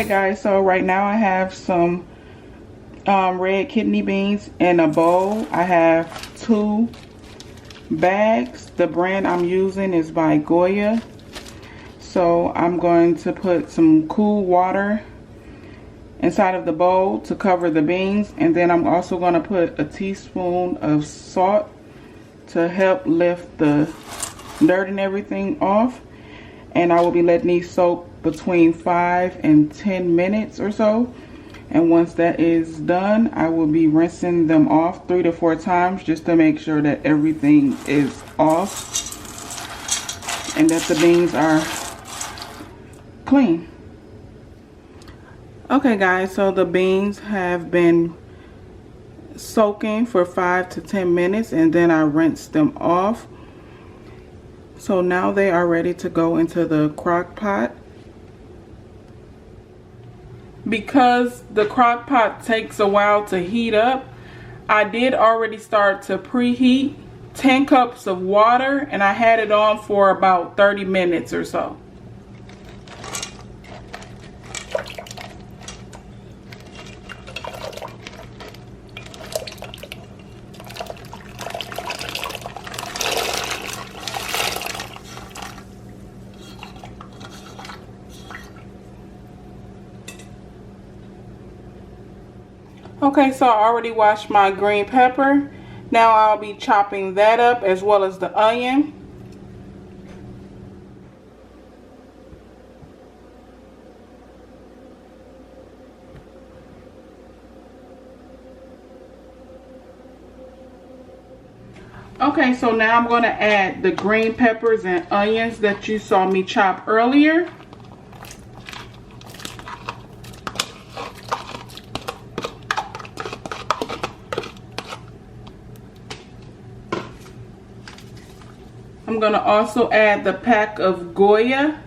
guys, so right now I have some red kidney beans in a bowl. I have 2 bags. The brand I'm using is by Goya. So I'm going to put some cool water inside of the bowl to cover the beans, and then I'm also going to put a teaspoon of salt to help lift the dirt and everything off. And I will be letting these soak between 5 and 10 minutes or so. And once that is done, I will be rinsing them off 3 to 4 times just to make sure that everything is off and that the beans are clean. Okay guys, so the beans have been soaking for 5 to 10 minutes and then I rinsed them off. So now they are ready to go into the crock pot. Because the crock pot takes a while to heat up, I did already start to preheat 10 cups of water and I had it on for about 30 minutes or so. Okay, so I already washed my green pepper. Now I'll be chopping that up as well as the onion. Okay, so now I'm going to add the green peppers and onions that you saw me chop earlier. I'm going to also add the pack of Goya.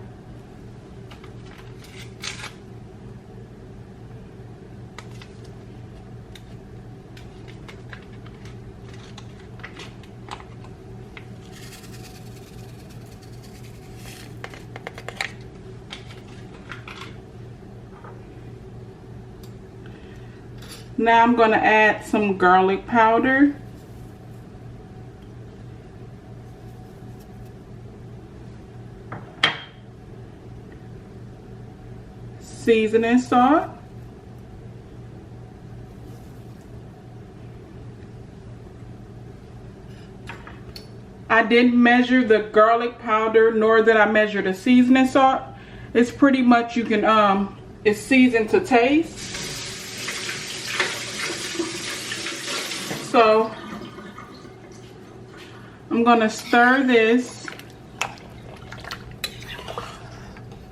Now I'm going to add some garlic powder. Seasoning salt. I didn't measure the garlic powder, nor did I measure the seasoning salt. It's pretty much you can it's seasoned to taste. So I'm gonna stir this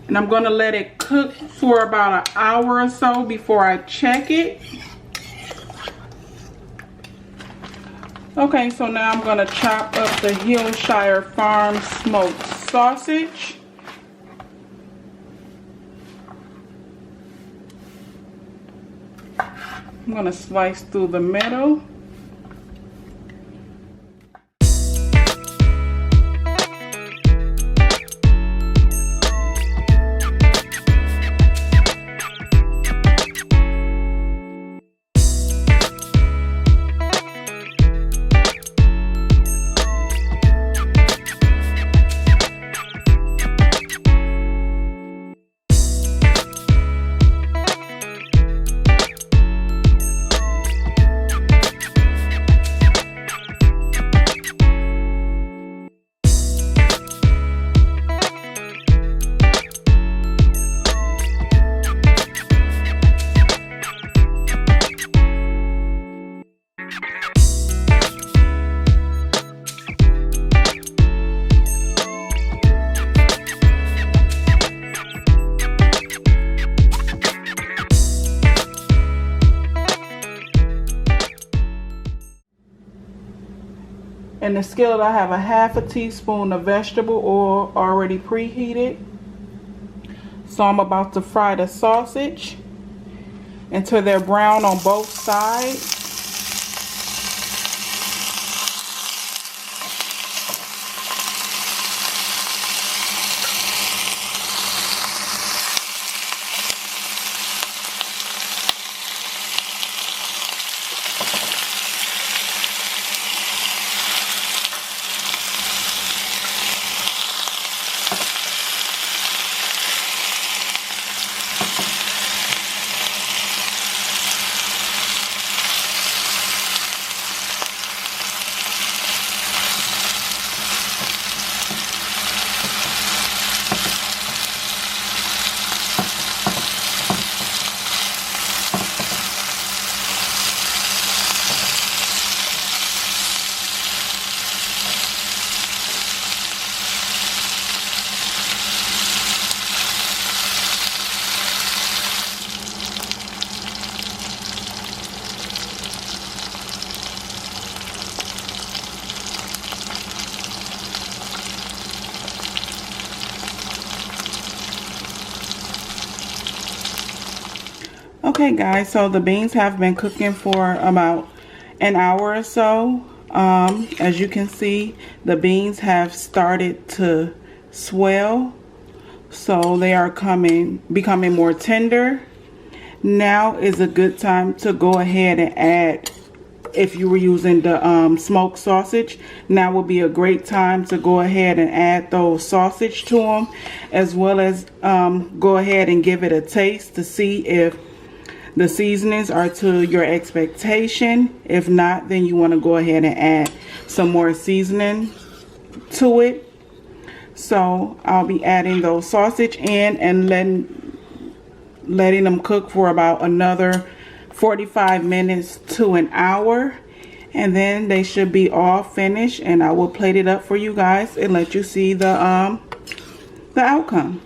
and I'm gonna let it cook for about an hour or so before I check it. Okay, so now I'm gonna chop up the Hillshire Farm smoked sausage. I'm gonna slice through the middle. In the skillet, I have a ½ teaspoon of vegetable oil already preheated. So I'm about to fry the sausage until they're brown on both sides. Okay guys, so the beans have been cooking for about an hour or so. As you can see, the beans have started to swell, so they are becoming more tender. Now is a good time to go ahead and add, if you were using the smoked sausage, now would be a great time to go ahead and add those sausage to them, as well as go ahead and give it a taste to see if the seasonings are to your expectation. If not, then you want to go ahead and add some more seasoning to it. So I'll be adding those sausage in and letting them cook for about another 45 minutes to an hour, and then they should be all finished, and I will plate it up for you guys and let you see the outcome.